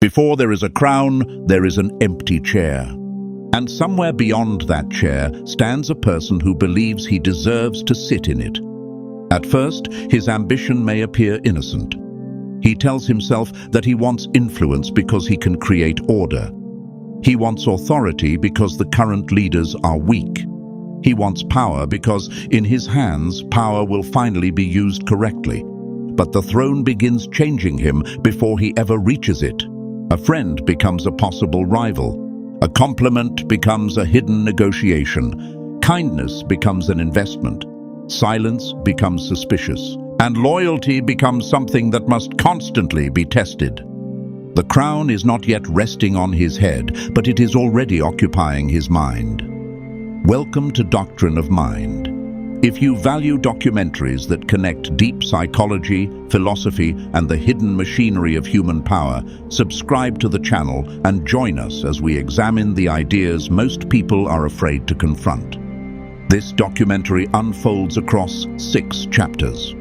Before there is a crown, there is an empty chair. And somewhere beyond that chair stands a person who believes he deserves to sit in it. At first, his ambition may appear innocent. He tells himself that he wants influence because he can create order. He wants authority because the current leaders are weak. He wants power because, in his hands, power will finally be used correctly. But the throne begins changing him before he ever reaches it. A friend becomes a possible rival. A compliment becomes a hidden negotiation. Kindness becomes an investment. Silence becomes suspicious. And loyalty becomes something that must constantly be tested. The crown is not yet resting on his head, but it is already occupying his mind. Welcome to Doctrine of Mind. If you value documentaries that connect deep psychology, philosophy, and the hidden machinery of human power, subscribe to the channel and join us as we examine the ideas most people are afraid to confront. This documentary unfolds across 6 chapters.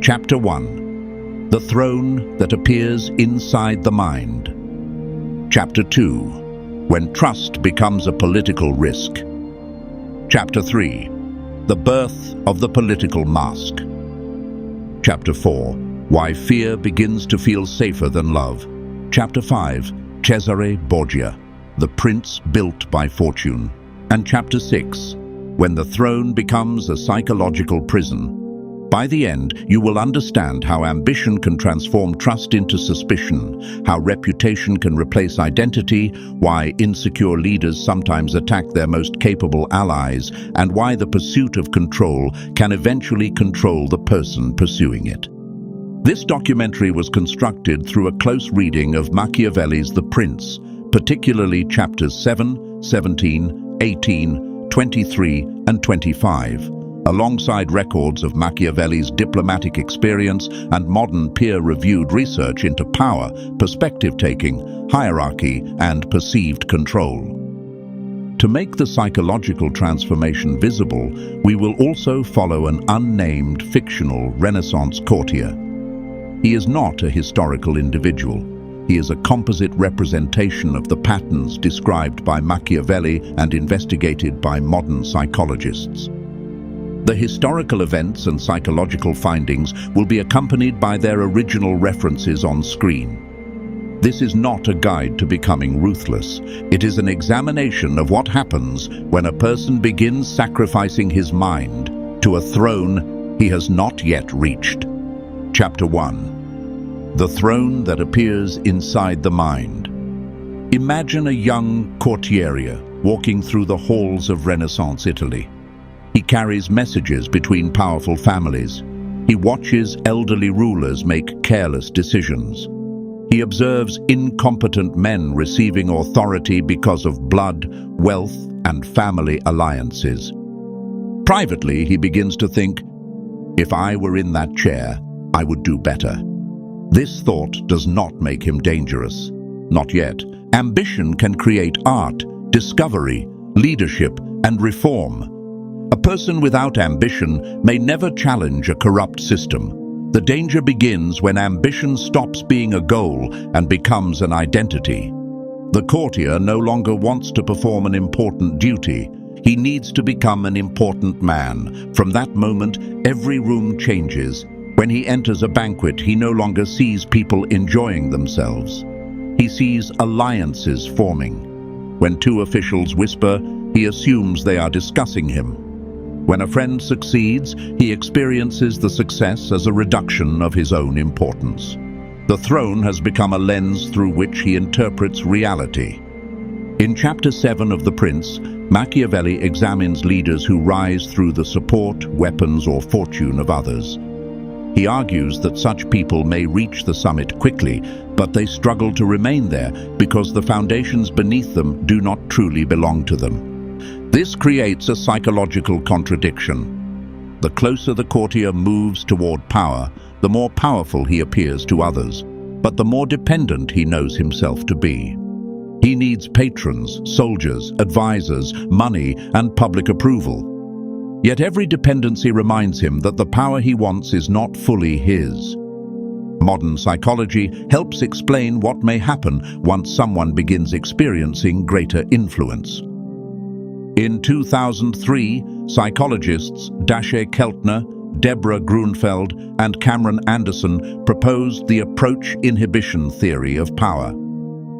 Chapter 1. The Throne that Appears Inside the Mind. Chapter 2. When Trust Becomes a Political Risk. Chapter 3. The Birth of the Political Mask. Chapter 4. Why Fear Begins to Feel Safer Than Love. Chapter 5. Cesare Borgia, the Prince Built by Fortune. And Chapter 6. When the Throne Becomes a Psychological Prison. By the end, you will understand how ambition can transform trust into suspicion, how reputation can replace identity, why insecure leaders sometimes attack their most capable allies, and why the pursuit of control can eventually control the person pursuing it. This documentary was constructed through a close reading of Machiavelli's The Prince, particularly chapters 7, 17, 18, 23, and 25. Alongside records of Machiavelli's diplomatic experience and modern peer-reviewed research into power, perspective-taking, hierarchy, and perceived control. To make the psychological transformation visible, we will also follow an unnamed fictional Renaissance courtier. He is not a historical individual. He is a composite representation of the patterns described by Machiavelli and investigated by modern psychologists. The historical events and psychological findings will be accompanied by their original references on screen. This is not a guide to becoming ruthless. It is an examination of what happens when a person begins sacrificing his mind to a throne he has not yet reached. Chapter 1. The Throne that Appears Inside the Mind. Imagine a young courtier walking through the halls of Renaissance Italy. He carries messages between powerful families. He watches elderly rulers make careless decisions. He observes incompetent men receiving authority because of blood, wealth, and family alliances. Privately, he begins to think, if I were in that chair, I would do better. This thought does not make him dangerous. Not yet. Ambition can create art, discovery, leadership, and reform. A person without ambition may never challenge a corrupt system. The danger begins when ambition stops being a goal and becomes an identity. The courtier no longer wants to perform an important duty. He needs to become an important man. From that moment, every room changes. When he enters a banquet, he no longer sees people enjoying themselves. He sees alliances forming. When 2 officials whisper, he assumes they are discussing him. When a friend succeeds, he experiences the success as a reduction of his own importance. The throne has become a lens through which he interprets reality. In Chapter 7 of The Prince, Machiavelli examines leaders who rise through the support, weapons, or fortune of others. He argues that such people may reach the summit quickly, but they struggle to remain there because the foundations beneath them do not truly belong to them. This creates a psychological contradiction. The closer the courtier moves toward power, the more powerful he appears to others, but the more dependent he knows himself to be. He needs patrons, soldiers, advisors, money, and public approval. Yet every dependency reminds him that the power he wants is not fully his. Modern psychology helps explain what may happen once someone begins experiencing greater influence. In 2003, psychologists Daché Keltner, Deborah Grunfeld, and Cameron Anderson proposed the approach inhibition theory of power.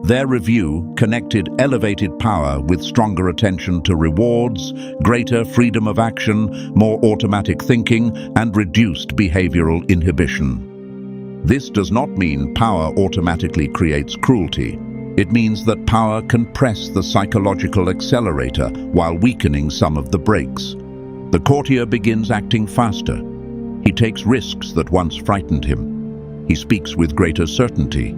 Their review connected elevated power with stronger attention to rewards, greater freedom of action, more automatic thinking, and reduced behavioral inhibition. This does not mean power automatically creates cruelty. It means that power can press the psychological accelerator while weakening some of the brakes. The courtier begins acting faster. He takes risks that once frightened him. He speaks with greater certainty.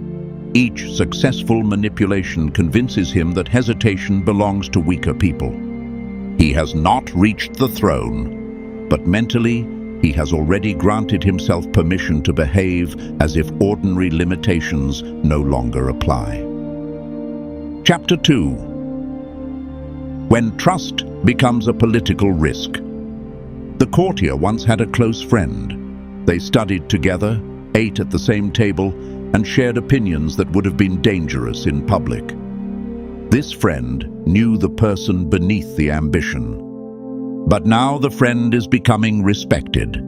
Each successful manipulation convinces him that hesitation belongs to weaker people. He has not reached the throne, but mentally, he has already granted himself permission to behave as if ordinary limitations no longer apply. Chapter 2. When trust becomes a political risk. The courtier once had a close friend. They studied together, ate at the same table, and shared opinions that would have been dangerous in public. This friend knew the person beneath the ambition. But now the friend is becoming respected.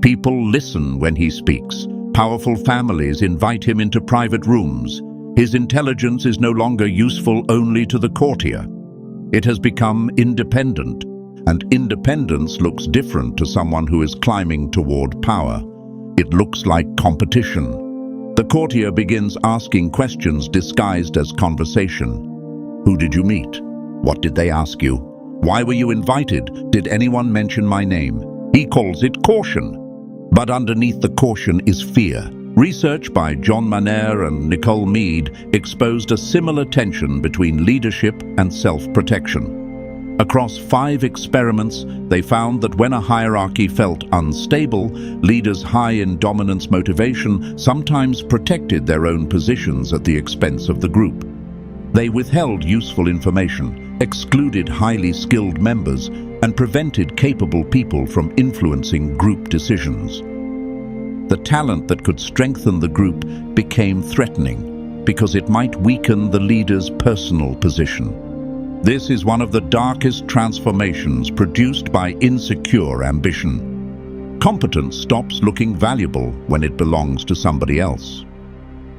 People listen when he speaks. Powerful families invite him into private rooms. His intelligence is no longer useful only to the courtier. It has become independent, and independence looks different to someone who is climbing toward power. It looks like competition. The courtier begins asking questions disguised as conversation. Who did you meet? What did they ask you? Why were you invited? Did anyone mention my name? He calls it caution. But underneath the caution is fear. Research by John Maner and Nicole Mead exposed a similar tension between leadership and self-protection. Across 5 experiments, they found that when a hierarchy felt unstable, leaders high in dominance motivation sometimes protected their own positions at the expense of the group. They withheld useful information, excluded highly skilled members, and prevented capable people from influencing group decisions. The talent that could strengthen the group became threatening because it might weaken the leader's personal position. This is one of the darkest transformations produced by insecure ambition. Competence stops looking valuable when it belongs to somebody else.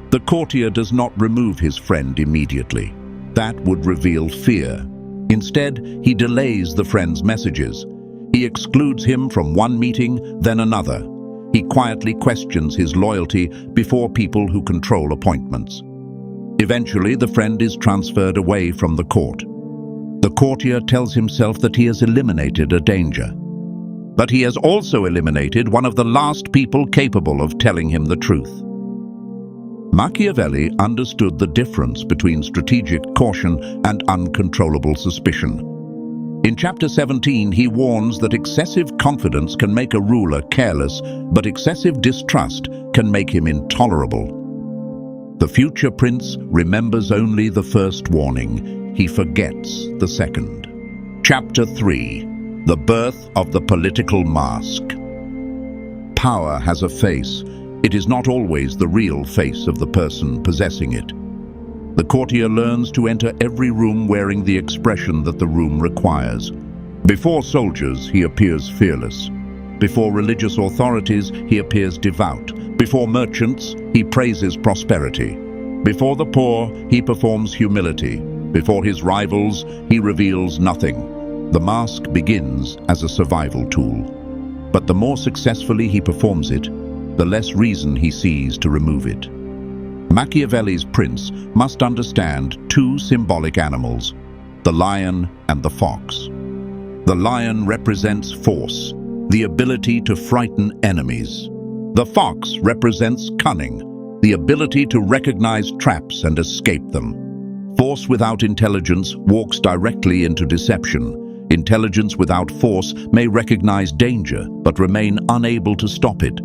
The courtier does not remove his friend immediately. That would reveal fear. Instead, he delays the friend's messages. He excludes him from one meeting, then another. He quietly questions his loyalty before people who control appointments. Eventually, the friend is transferred away from the court. The courtier tells himself that he has eliminated a danger. But he has also eliminated one of the last people capable of telling him the truth. Machiavelli understood the difference between strategic caution and uncontrollable suspicion. In chapter 17, he warns that excessive confidence can make a ruler careless, but excessive distrust can make him intolerable. The future prince remembers only the first warning. He forgets the second. Chapter 3. The birth of the political mask. Power has a face. It is not always the real face of the person possessing it. The courtier learns to enter every room wearing the expression that the room requires. Before soldiers, he appears fearless. Before religious authorities, he appears devout. Before merchants, he praises prosperity. Before the poor, he performs humility. Before his rivals, he reveals nothing. The mask begins as a survival tool. But the more successfully he performs it, the less reason he sees to remove it. Machiavelli's prince must understand 2 symbolic animals, the lion and the fox. The lion represents force, the ability to frighten enemies. The fox represents cunning, the ability to recognize traps and escape them. Force without intelligence walks directly into deception. Intelligence without force may recognize danger but remain unable to stop it.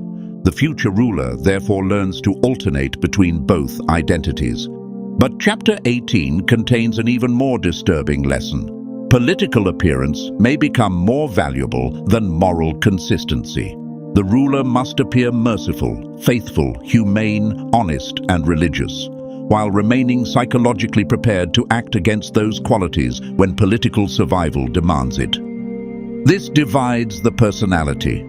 The future ruler therefore learns to alternate between both identities. But chapter 18 contains an even more disturbing lesson. Political appearance may become more valuable than moral consistency. The ruler must appear merciful, faithful, humane, honest, and religious, while remaining psychologically prepared to act against those qualities when political survival demands it. This divides the personality.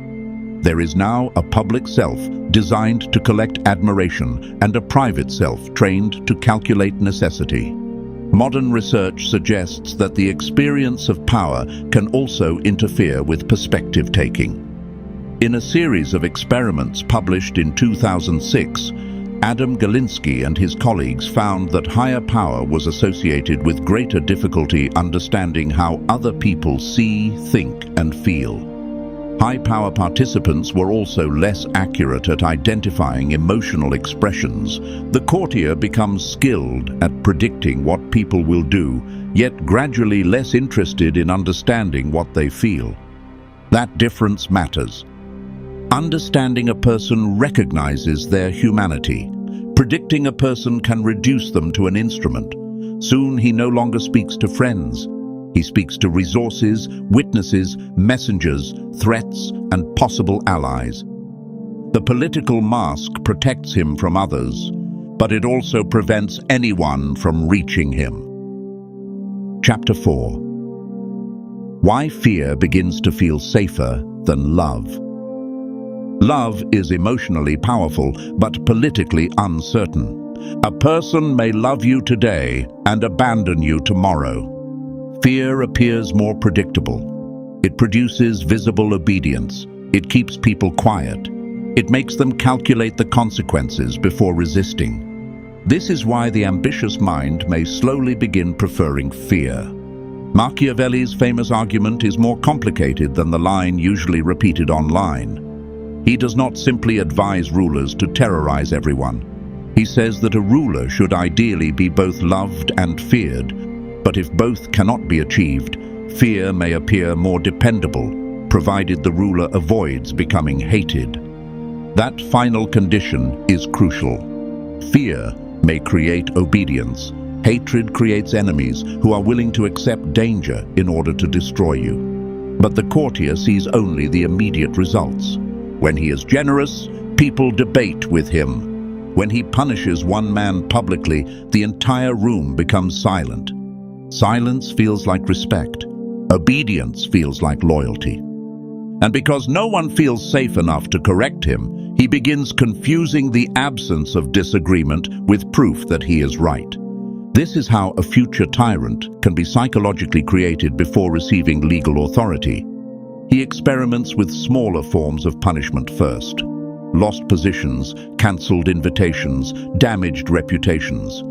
There is now a public self designed to collect admiration and a private self trained to calculate necessity. Modern research suggests that the experience of power can also interfere with perspective taking. In a series of experiments published in 2006, Adam Galinsky and his colleagues found that higher power was associated with greater difficulty understanding how other people see, think, and feel. High-power participants were also less accurate at identifying emotional expressions. The courtier becomes skilled at predicting what people will do, yet gradually less interested in understanding what they feel. That difference matters. Understanding a person recognizes their humanity. Predicting a person can reduce them to an instrument. Soon he no longer speaks to friends. He speaks to resources, witnesses, messengers, threats, and possible allies. The political mask protects him from others, but it also prevents anyone from reaching him. Chapter 4. Why fear begins to feel safer than love. Love is emotionally powerful, but politically uncertain. A person may love you today and abandon you tomorrow. Fear appears more predictable. It produces visible obedience. It keeps people quiet. It makes them calculate the consequences before resisting. This is why the ambitious mind may slowly begin preferring fear. Machiavelli's famous argument is more complicated than the line usually repeated online. He does not simply advise rulers to terrorize everyone. He says that a ruler should ideally be both loved and feared, but if both cannot be achieved, fear may appear more dependable, provided the ruler avoids becoming hated. That final condition is crucial. Fear may create obedience. Hatred creates enemies who are willing to accept danger in order to destroy you. But the courtier sees only the immediate results. When he is generous, people debate with him. When he punishes one man publicly, the entire room becomes silent. Silence feels like respect. Obedience feels like loyalty. And because no one feels safe enough to correct him, he begins confusing the absence of disagreement with proof that he is right. This is how a future tyrant can be psychologically created before receiving legal authority. He experiments with smaller forms of punishment first. Lost positions, cancelled invitations, damaged reputations.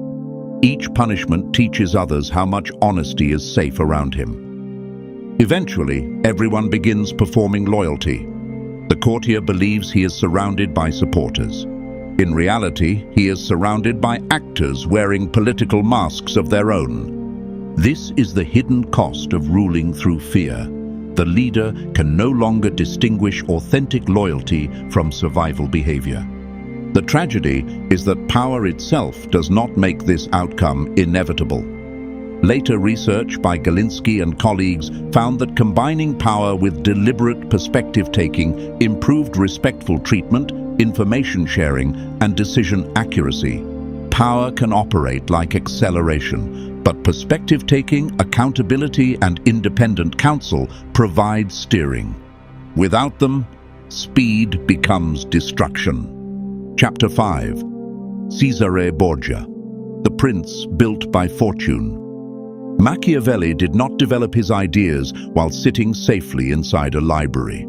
Each punishment teaches others how much honesty is safe around him. Eventually, everyone begins performing loyalty. The courtier believes he is surrounded by supporters. In reality, he is surrounded by actors wearing political masks of their own. This is the hidden cost of ruling through fear. The leader can no longer distinguish authentic loyalty from survival behavior. The tragedy is that power itself does not make this outcome inevitable. Later research by Galinsky and colleagues found that combining power with deliberate perspective-taking improved respectful treatment, information sharing, and decision accuracy. Power can operate like acceleration, but perspective-taking, accountability, and independent counsel provide steering. Without them, speed becomes destruction. Chapter 5. Cesare Borgia, the prince built by fortune. Machiavelli did not develop his ideas while sitting safely inside a library.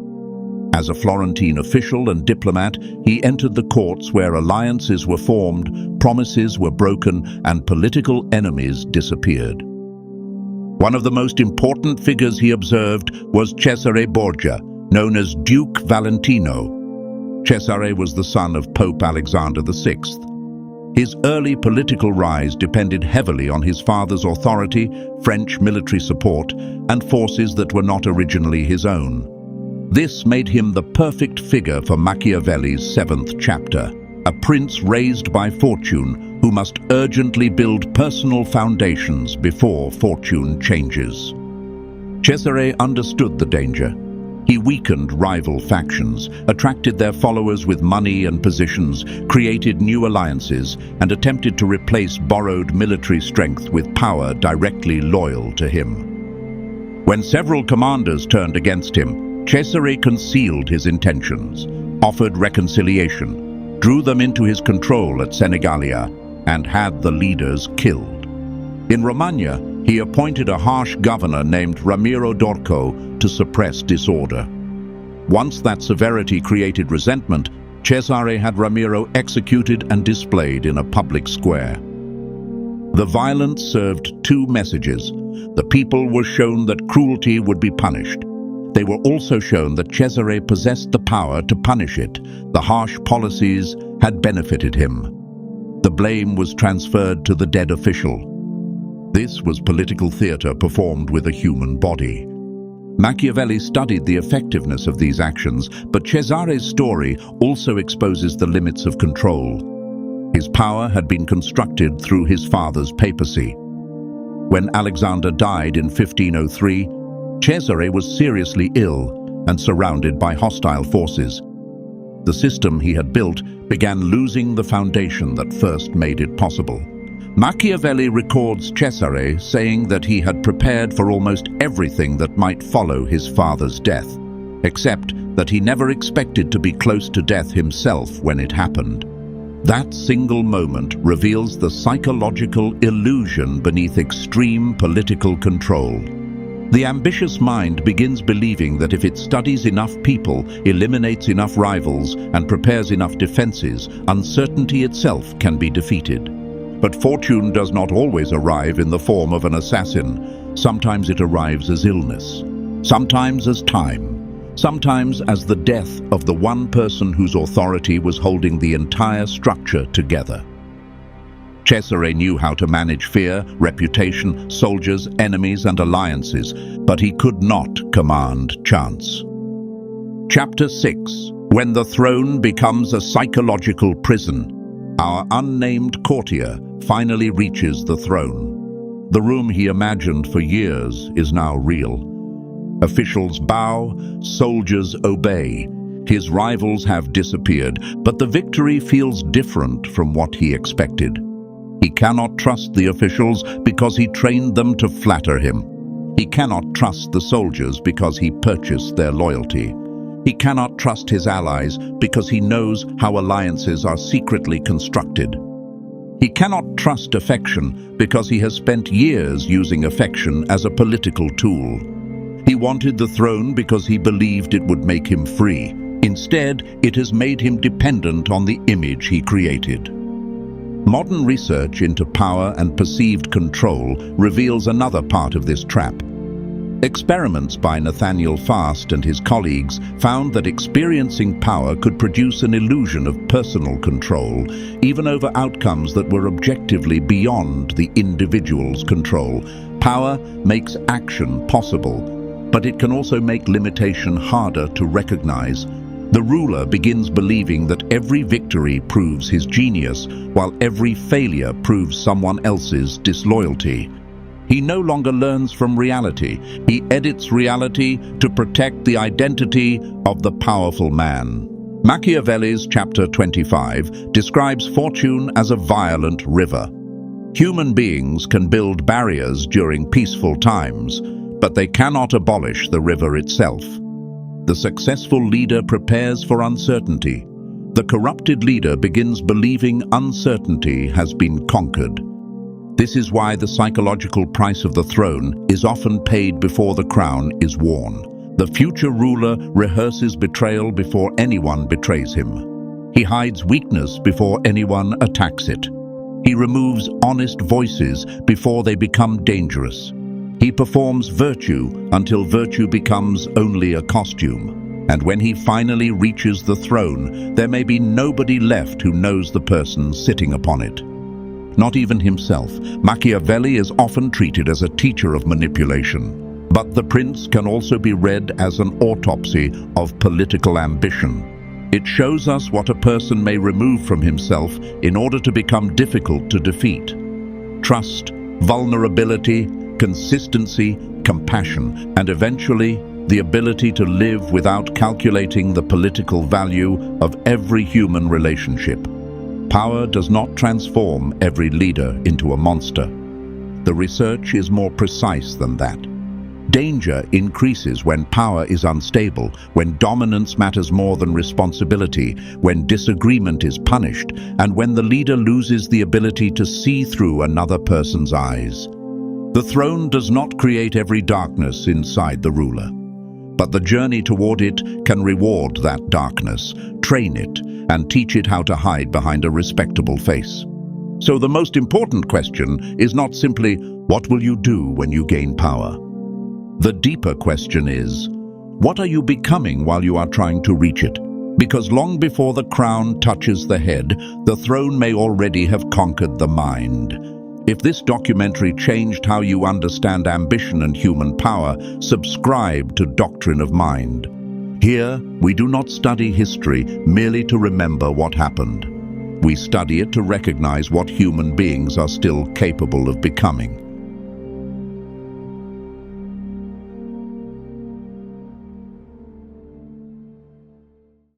As a Florentine official and diplomat, he entered the courts where alliances were formed, promises were broken, and political enemies disappeared. One of the most important figures he observed was Cesare Borgia, known as Duke Valentino. Cesare was the son of Pope Alexander VI. His early political rise depended heavily on his father's authority, French military support, and forces that were not originally his own. This made him the perfect figure for Machiavelli's 7th chapter, a prince raised by fortune who must urgently build personal foundations before fortune changes. Cesare understood the danger. He weakened rival factions, attracted their followers with money and positions, created new alliances, and attempted to replace borrowed military strength with power directly loyal to him. When several commanders turned against him, Cesare concealed his intentions, offered reconciliation, drew them into his control at Senigallia, and had the leaders killed. In Romagna, he appointed a harsh governor named Ramiro d'Orco to suppress disorder. Once that severity created resentment, Cesare had Ramiro executed and displayed in a public square. The violence served two messages. The people were shown that cruelty would be punished. They were also shown that Cesare possessed the power to punish it. The harsh policies had benefited him. The blame was transferred to the dead official. This was political theater performed with a human body. Machiavelli studied the effectiveness of these actions, but Cesare's story also exposes the limits of control. His power had been constructed through his father's papacy. When Alexander died in 1503, Cesare was seriously ill and surrounded by hostile forces. The system he had built began losing the foundation that first made it possible. Machiavelli records Cesare saying that he had prepared for almost everything that might follow his father's death, except that he never expected to be close to death himself when it happened. That single moment reveals the psychological illusion beneath extreme political control. The ambitious mind begins believing that if it studies enough people, eliminates enough rivals, and prepares enough defenses, uncertainty itself can be defeated. But fortune does not always arrive in the form of an assassin. Sometimes it arrives as illness, sometimes as time, sometimes as the death of the one person whose authority was holding the entire structure together. Cesare knew how to manage fear, reputation, soldiers, enemies, and alliances, but he could not command chance. Chapter 6. When the throne becomes a psychological prison. Our unnamed courtier finally reaches the throne. The room he imagined for years is now real. Officials bow, soldiers obey. His rivals have disappeared, but the victory feels different from what he expected. He cannot trust the officials because he trained them to flatter him. He cannot trust the soldiers because he purchased their loyalty. He cannot trust his allies because he knows how alliances are secretly constructed. He cannot trust affection because he has spent years using affection as a political tool. He wanted the throne because he believed it would make him free. Instead, it has made him dependent on the image he created. Modern research into power and perceived control reveals another part of this trap. Experiments by Nathaniel Fast and his colleagues found that experiencing power could produce an illusion of personal control, even over outcomes that were objectively beyond the individual's control. Power makes action possible, but it can also make limitation harder to recognize. The ruler begins believing that every victory proves his genius, while every failure proves someone else's disloyalty. He no longer learns from reality. He edits reality to protect the identity of the powerful man. Machiavelli's chapter 25 describes fortune as a violent river. Human beings can build barriers during peaceful times, but they cannot abolish the river itself. The successful leader prepares for uncertainty. The corrupted leader begins believing uncertainty has been conquered. This is why the psychological price of the throne is often paid before the crown is worn. The future ruler rehearses betrayal before anyone betrays him. He hides weakness before anyone attacks it. He removes honest voices before they become dangerous. He performs virtue until virtue becomes only a costume. And when he finally reaches the throne, there may be nobody left who knows the person sitting upon it. Not even himself. Machiavelli is often treated as a teacher of manipulation. But The Prince can also be read as an autopsy of political ambition. It shows us what a person may remove from himself in order to become difficult to defeat. Trust, vulnerability, consistency, compassion, and eventually the ability to live without calculating the political value of every human relationship. Power does not transform every leader into a monster. The research is more precise than that. Danger increases when power is unstable, when dominance matters more than responsibility, when disagreement is punished, and when the leader loses the ability to see through another person's eyes. The throne does not create every darkness inside the ruler, but the journey toward it can reward that darkness, train it, and teach it how to hide behind a respectable face. So the most important question is not simply, what will you do when you gain power? The deeper question is, what are you becoming while you are trying to reach it? Because long before the crown touches the head, the throne may already have conquered the mind. If this documentary changed how you understand ambition and human power, subscribe to Doctrine of Mind. Here, we do not study history merely to remember what happened. We study it to recognize what human beings are still capable of becoming.